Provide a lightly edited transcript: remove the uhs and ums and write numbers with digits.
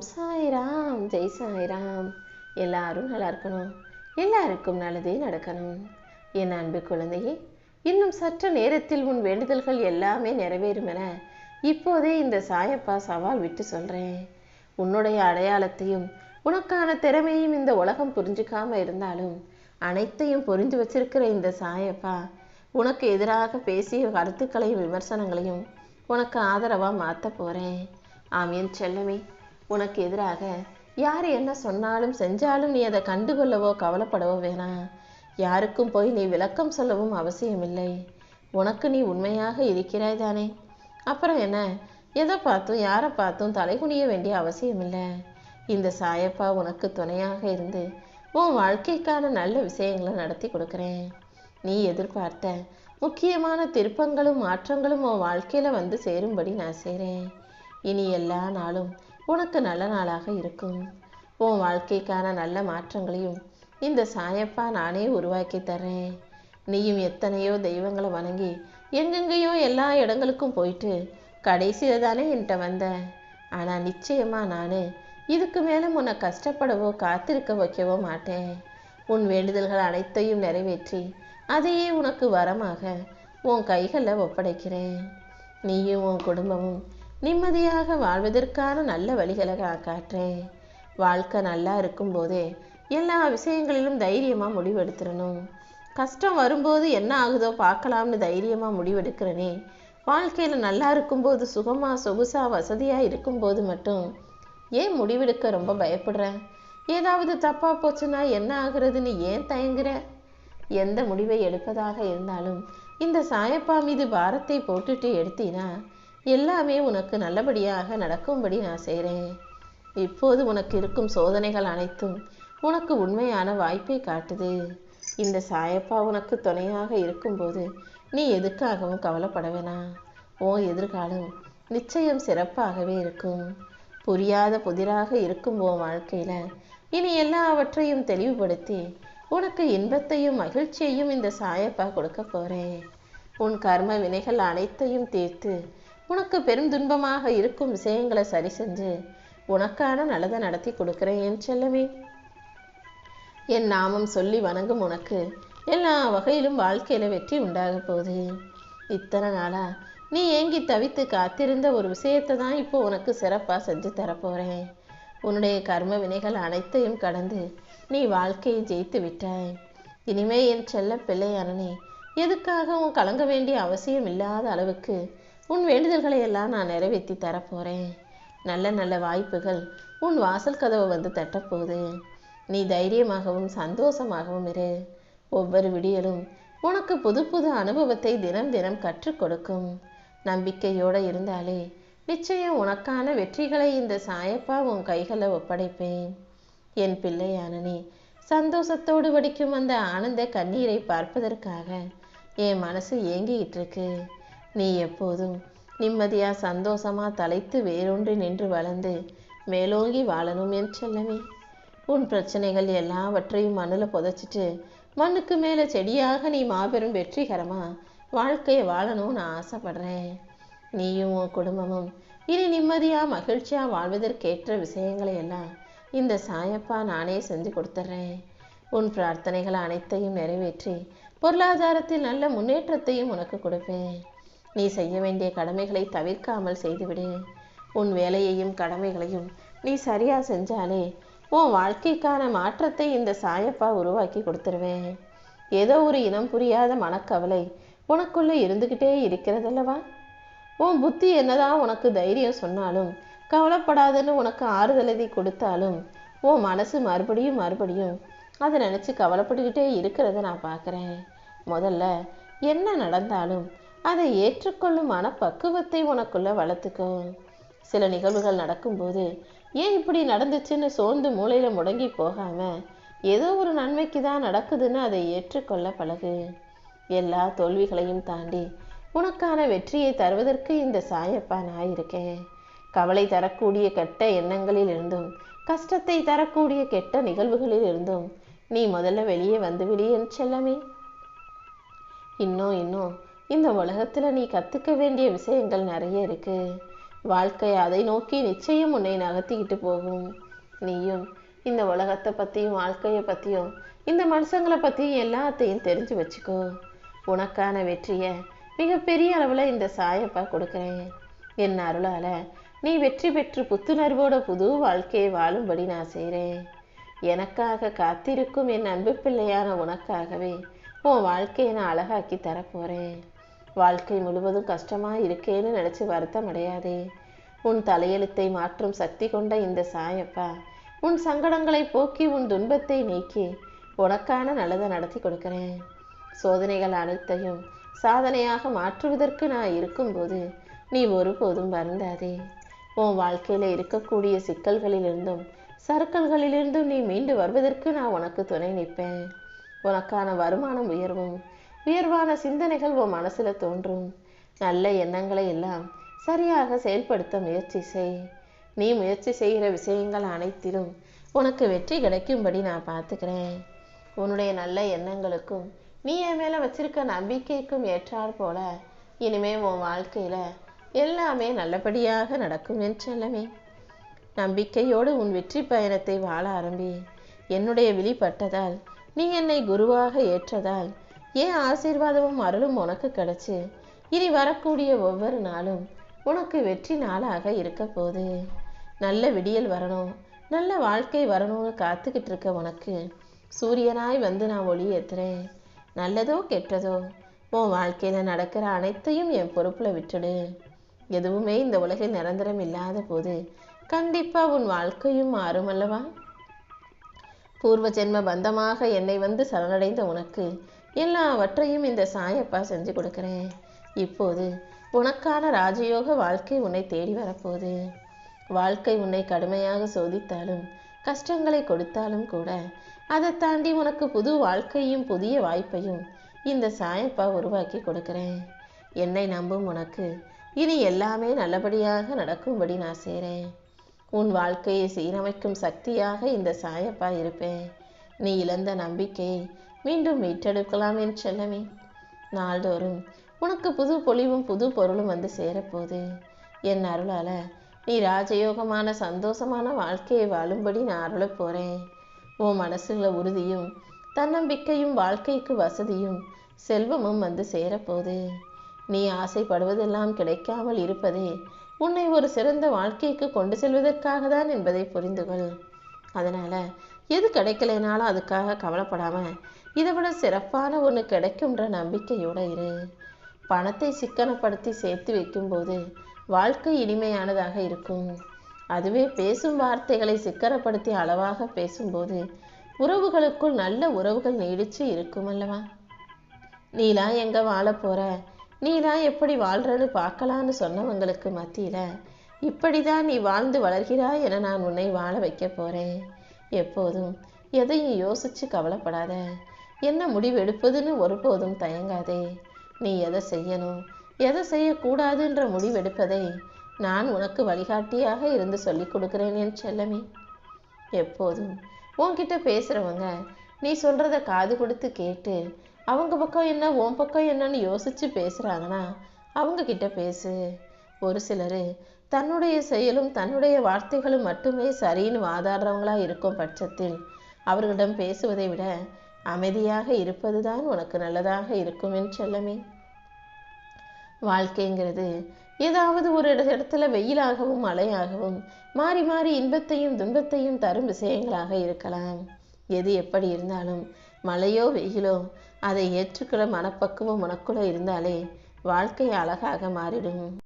சாய்ராம், ஜெய் சாய்ராம். எல்லாரும் நல்லா இருக்கணும், எல்லாருக்கும் நல்லதே நடக்கணும். என் அன்பு குழந்தையே, இன்னும் சற்று நேரத்தில் உன் வேண்டுதல்கள் எல்லாமே நிறைவேறும் என இப்போதே இந்த சாயப்பா சவால் விட்டு சொல்றேன். உன்னுடைய அடையாளத்தையும் உனக்கான திறமையும் இந்த உலகம் புரிஞ்சுக்காம இருந்தாலும் அனைத்தையும் புரிஞ்சு வச்சிருக்கிற இந்த சாயப்பா உனக்கு எதிராக பேசிய கருத்துக்களையும் விமர்சனங்களையும் உனக்கு ஆதரவா மாற்ற போறேன். ஆமீன் செல்லமே. உனக்கு எதிராக யார் என்ன சொன்னாலும் செஞ்சாலும் நீ அதை கண்டுகொள்ளவோ கவலைப்படவோ வேணாம். யாருக்கும் போய் நீ விளக்கம் சொல்லவும் அவசியமில்லை. உனக்கு நீ உண்மையாக இருக்கிறாய் தானே? அப்புறம் என்ன, எதை பார்த்தும் யாரை பார்த்தும் தலைகுனிய வேண்டிய அவசியமில்லை. இந்த சாயப்பா உனக்கு துணையாக இருந்து உன் வாழ்க்கைக்கான நல்ல விஷயங்களை நடத்தி கொடுக்குறேன். நீ எதிர்பார்த்த முக்கியமான திருப்பங்களும் மாற்றங்களும் உன் வாழ்க்கையில வந்து சேரும்படி நான் செய்கிறேன். இனி எல்லா நாளும் உனக்கு நல்ல நாளாக இருக்கும். உன் வாழ்க்கைக்கான நல்ல மாற்றங்களையும் இந்த சாயப்பா நானே உருவாக்கி தர்றேன். நீயும் எத்தனையோ தெய்வங்களை வணங்கி எங்கெங்கேயோ எல்லா இடங்களுக்கும் போயிட்டு கடைசியில தானே என்கிட்ட வந்த. ஆனா நிச்சயமா நான் இதுக்கு மேல உன்னை கஷ்டப்படவோ காத்திருக்க வைக்கவோ மாட்டேன். உன் வேண்டுதல்கள் அனைத்தையும் நிறைவேற்றி அதையே உனக்கு வரமாக உன் கைகளில் ஒப்படைக்கிறேன். நீயும் உன் குடும்பமும் நிம்மதியாக வாழ்வதற்கான நல்ல வழிகளை காட்டுறேன். வாழ்க்கை நல்லா இருக்கும்போதே எல்லா விஷயங்களிலும் தைரியமாக முடிவெடுத்துடணும். கஷ்டம் வரும்போது என்ன ஆகுதோ பார்க்கலாம்னு தைரியமாக முடிவெடுக்கிறனே, வாழ்க்கையில் நல்லா இருக்கும்போது சுகமாக சொகுசாக வசதியாக இருக்கும்போது மட்டும் ஏன் முடிவெடுக்க ரொம்ப பயப்படுற? ஏதாவது தப்பாக போச்சுன்னா என்ன ஆகுறதுன்னு ஏன் தயங்குற? எந்த முடிவை எடுப்பதாக இருந்தாலும் இந்த சாயப்பா மீது பாரத்தை போட்டுட்டு எடுத்தினா எல்லாமே உனக்கு நல்லபடியாக நடக்கும்படி நான் செய்கிறேன். இப்போது உனக்கு இருக்கும் சோதனைகள் அனைத்தும் உனக்கு உண்மையான வாய்ப்பை காட்டுது. இந்த சாயப்பா உனக்கு துணையாக இருக்கும்போது நீ எதுக்காகவும் கவலைப்பட வேணாம். உன் எதிர்காலம் நிச்சயம் சிறப்பாகவே இருக்கும். புரியாத புதிராக இருக்கும் உன் வாழ்க்கையில இனி எல்லாவற்றையும் தெளிவுபடுத்தி உனக்கு இன்பத்தையும் மகிழ்ச்சியையும் இந்த சாயப்பா கொடுக்க போறேன். உன் கர்ம வினைகள் அனைத்தையும் தீர்த்து உனக்கு பெரும் துன்பமாக இருக்கும் விஷயங்களை சரி செஞ்சு உனக்கான நல்லதை நடத்தி கொடுக்கிறேன் என் செல்லமே. என் நாமம் சொல்லி வணங்கும் உனக்கு எல்லா வகையிலும் வாழ்க்கையில வெற்றி உண்டாக போகுது. இத்தனை நாளா நீ ஏங்கி தவித்து காத்திருந்த ஒரு விஷயத்தை தான் இப்போ உனக்கு சிறப்பா செஞ்சு தரப்போறேன். உன்னுடைய கர்ம வினைகள் அனைத்தையும் கடந்து நீ வாழ்க்கையை ஜெயித்து விட்டாய். இனிமே என் செல்ல பிள்ளையானே, எதுக்காகவும் கலங்க வேண்டிய அவசியம் இல்லாத அளவுக்கு உன் வேண்டுதல்களை எல்லாம் நான் நிறைவேற்றி தரப்போறேன். நல்ல நல்ல வாய்ப்புகள் உன் வாசல் கதவை வந்து தட்டப்போகுது. நீ தைரியமாகவும் சந்தோஷமாகவும் இரு. ஒவ்வொரு விடியலும் உனக்கு புது புது அனுபவத்தை தினம் தினம் கற்றுக் கொடுக்கும். நம்பிக்கையோடு இருந்தாலே நிச்சயம் உனக்கான வெற்றிகளை இந்த சாயப்பா உன் கைகளை ஒப்படைப்பேன். என் பிள்ளையான நீ சந்தோஷத்தோடு வடிக்கும் அந்த ஆனந்த கண்ணீரை பார்ப்பதற்காக என் மனசு ஏங்கிட்டு இருக்கு. நீ எப்போதும் நிம்மதியா சந்தோஷமா தலைத்து வேரூன்றி நின்று வளர்ந்து மேலோங்கி வாழணும் என் செல்லமே. உன் பிரச்சனைகள் எல்லாவற்றையும் மண்ணில் புதைச்சிட்டு மண்ணுக்கு மேலே செடியாக நீ மாபெரும் வெற்றிகரமா வாழ்க்கையை வாழணும்னு ஆசைப்படுறேன். நீயும் உன் குடும்பமும் இனி நிம்மதியா மகிழ்ச்சியா வாழ்வதற்கேற்ற விஷயங்களை எல்லாம் இந்த சாயப்பா நானே செஞ்சு கொடுத்துட்றேன். உன் பிரார்த்தனைகள் அனைத்தையும் நிறைவேற்றி பொருளாதாரத்தில் நல்ல முன்னேற்றத்தையும் உனக்கு கொடுப்பேன். நீ செய்ய வேண்டிய கடமைகளை தவிர்க்காமல் செய்துவிடு. உன் வேலையையும் கடமைகளையும் நீ சரியா செஞ்சாலே உன் வாழ்க்கைக்கான மாற்றத்தை இந்த சாயப்பா உருவாக்கி கொடுத்துருவேன். ஏதோ ஒரு இனம் புரியாத மனக்கவலை உனக்குள்ள இருந்துகிட்டே இருக்கிறதல்லவா? உன் புத்தி என்னதான் உனக்கு தைரியம் சொன்னாலும் கவலைப்படாதுன்னு உனக்கு ஆறுதலதி கொடுத்தாலும் உன் மனசு மறுபடியும் மறுபடியும் அதை நினச்சி கவலைப்பட்டுக்கிட்டே இருக்கிறத நான் பார்க்குறேன். முதல்ல என்ன நடந்தாலும் அதை ஏற்றுக்கொள்ளும் மனப்பக்குவத்தை உனக்குள்ள வளர்த்துக்கோ. சில நிகழ்வுகள் நடக்கும்போது ஏன் இப்படி நடந்துச்சுன்னு சோர்ந்து மூளையில முடங்கி போகாம ஏதோ ஒரு நன்மைக்கு தான் நடக்குதுன்னு அதை ஏற்றுக்கொள்ள பழகு. எல்லா தோல்விகளையும் தாண்டி உனக்கான வெற்றியை தருவதற்கு இந்த சாயப்பா நான் இருக்கேன். கவலை தரக்கூடிய கெட்ட எண்ணங்களில் இருந்தும் கஷ்டத்தை தரக்கூடிய கெட்ட நிகழ்வுகளில் இருந்தும் நீ முதல்ல வெளியே வந்து விடியன் செல்லமே. இன்னும் இந்த உலகத்துல நீ கத்துக்க வேண்டிய விஷயங்கள் நிறைய இருக்கு. வாழ்க்கை அதை நோக்கி நிச்சயம் உன்னை நகர்த்திக்கிட்டு போகும். நீயும் இந்த உலகத்தை பற்றியும் வாழ்க்கையை பற்றியும் இந்த மனுஷங்களை பற்றியும் எல்லாத்தையும் தெரிஞ்சு வச்சுக்கோ. உனக்கான வெற்றியை மிகப்பெரிய அளவில் இந்த சாயப்பா கொடுக்குறேன். என் அருளால் நீ வெற்றி பெற்று புத்துணர்வோட புது வாழ்க்கையை வாழும்படி நான் செய்கிறேன். எனக்காக காத்திருக்கும் என் அன்பு பிள்ளையான உனக்காகவே உன் வாழ்க்கையை நான் அழகாக்கி தரப்போகிறேன். வாழ்க்கை முழுவதும் கஷ்டமாக இருக்கேன்னு நினச்சி வருத்தம் அடையாதே. உன் தலையெழுத்தை மாற்றும் சக்தி கொண்ட இந்த சாயப்பா உன் சங்கடங்களை போக்கி உன் துன்பத்தை நீக்கி உனக்கான நல்லதை நடத்தி கொடுக்கிறேன். சோதனைகள் அனைத்தையும் சாதனையாக மாற்றுவதற்கு நான் இருக்கும்போது நீ ஒருபோதும் வருந்தாதே. உன் வாழ்க்கையில் இருக்கக்கூடிய சிக்கல்களிலிருந்தும் சறுக்கல்களிலிருந்தும் நீ மீண்டு வருவதற்கு நான் உனக்கு துணை நிற்பேன். உனக்கான வருமானம் உயர்வான சிந்தனைகள் உன் மனசில் தோன்றும். நல்ல எண்ணங்களை எல்லாம் சரியாக செயல்படுத்த முயற்சி செய். நீ முயற்சி செய்கிற விஷயங்கள் அனைத்திலும் உனக்கு வெற்றி கிடைக்கும்படி நான் பார்த்துக்கிறேன். உன்னுடைய நல்ல எண்ணங்களுக்கும் நீ என் மேலே வச்சிருக்க நம்பிக்கைக்கும் ஏற்றாற் போல இனிமே உன் வாழ்க்கையில் எல்லாமே நல்லபடியாக நடக்கும் என் செல்லமே. நம்பிக்கையோடு உன் வெற்றி பயணத்தை வாழ ஆரம்பி. என்னுடைய விழிப்பட்டதால் நீ என்னை குருவாக ஏற்றதால் என் ஆசீர்வாதமும் அருளும் உனக்கு கிடைச்சு இனி வரக்கூடிய ஒவ்வொரு நாளும் உனக்கு வெற்றி நாளாக இருக்க போகுது. நல்ல விடியல் வரணும், நல்ல வாழ்க்கை வரணும்னு காத்துக்கிட்டு இருக்க உனக்கு சூரியனாய் வந்து நான் ஒளி ஏற்றுறேன். நல்லதோ கெட்டதோ உன் வாழ்க்கையில் நடக்கிற அனைத்தையும் என் பொறுப்பில் விட்டுடு. எதுவுமே இந்த உலகில் நிரந்தரம் இல்லாத போது கண்டிப்பாக உன் வாழ்க்கையும் மாறும் அல்லவா? பூர்வ ஜென்ம பந்தமாக என்னை வந்து சரணடைந்த உனக்கு எல்லாவற்றையும் இந்த சாயப்பா செஞ்சு கொடுக்குறேன். இப்போது உனக்கான ராஜயோக வாழ்க்கை உன்னை தேடி வரப்போகுது. வாழ்க்கை உன்னை கடுமையாக சோதித்தாலும் கஷ்டங்களை கொடுத்தாலும் கூட அதை தாண்டி உனக்கு புது வாழ்க்கையும் புதிய வாய்ப்பையும் இந்த சாயப்பா உருவாக்கி கொடுக்குறேன். என்னை நம்பும் உனக்கு இனி எல்லாமே நல்லபடியாக நடக்கும்படி நான் செய்கிறேன். உன் வாழ்க்கையை சீரமைக்கும் சக்தியாக இந்த சாயப்பா இருப்பேன். நீ இழந்த நம்பிக்கையை மீண்டும் மீட்டெடுக்கலாம் என் செல்லமே. நாள்தோறும் உனக்கு புது பொலிவும் புது பொருளும் வந்து சேரப்போகுது. என் அருளால் நீ ராஜயோகமான சந்தோஷமான வாழ்க்கையை வாழும்படி நான் அருளப் போகிறேன். உன் மனசுல உறுதியும் தன்னம்பிக்கையும் வாழ்க்கைக்கு வசதியும் செல்வமும் வந்து சேரப்போகுது. நீ ஆசைப்படுவதெல்லாம் கிடைக்காமல் இருப்பதே உன்னை ஒரு சிறந்த வாழ்க்கைக்கு கொண்டு செல்வதற்காக தான் என்பதை புரிந்துகொள். அதனால் எது கிடைக்கலைனாலும் அதுக்காக கவலைப்படாமல் இதை விட சிறப்பான ஒன்று கிடைக்கும்ன்ற நம்பிக்கையோடு இரு. பணத்தை சிக்கனப்படுத்தி சேர்த்து வைக்கும்போது வாழ்க்கை இனிமையானதாக இருக்கும். அதுவே பேசும் வார்த்தைகளை சிக்கனப்படுத்தி அளவாக பேசும்போது உறவுகளுக்குள் நல்ல உறவுகள் நீடிச்சு இருக்கும் அல்லவா? நீலாம் எங்கே வாழ போகிற, நீலாம் எப்படி வாழ்றன்னு பார்க்கலான்னு சொன்னவங்களுக்கு மத்தியில் இப்படிதான் நீ வாழ்ந்து வளர்கிறாய் என நான் உன்னை வாழ வைக்க போகிறேன். எப்போதும் எதையும் யோசித்து கவலைப்படாத. என்ன முடிவெடுப்பதுன்னு ஒருபோதும் தயங்காதே. நீ எதை செய்யணும் எதை செய்யக்கூடாதுன்ற முடிவெடுப்பதை நான் உனக்கு வழிகாட்டியாக இருந்து சொல்லி கொடுக்குறேன் என் செல்லமே. எப்போதும் உன்கிட்ட பேசுகிறவங்க நீ சொல்கிறத காது கொடுத்து கேட்டு அவங்க பக்கம் என்ன உன் பக்கம் என்னன்னு யோசித்து பேசுகிறாங்கன்னா அவங்கக்கிட்ட பேசு. ஒரு சிலர் தன்னுடைய செயலும் தன்னுடைய வார்த்தைகளும் மட்டுமே சரின்னு வாதாடுறவங்களா இருக்கும் பட்சத்தில் அவர்களிடம் பேசுவதை விட அமைதியாக இருப்பது தான் உனக்கு நல்லதாக இருக்கும் என் செல்லமே. வாழ்க்கைங்கிறது ஏதாவது ஒரு இடத்துல வெயிலாகவும் மழையாகவும் மாறி மாறி இன்பத்தையும் துன்பத்தையும் தரும் விஷயங்களாக இருக்கலாம். எது எப்படி இருந்தாலும் மழையோ வெயிலோ அதை ஏற்றுக்கிற மனப்பக்குவம் உனக்குள்ள இருந்தாலே வாழ்க்கை அழகாக மாறிடும்.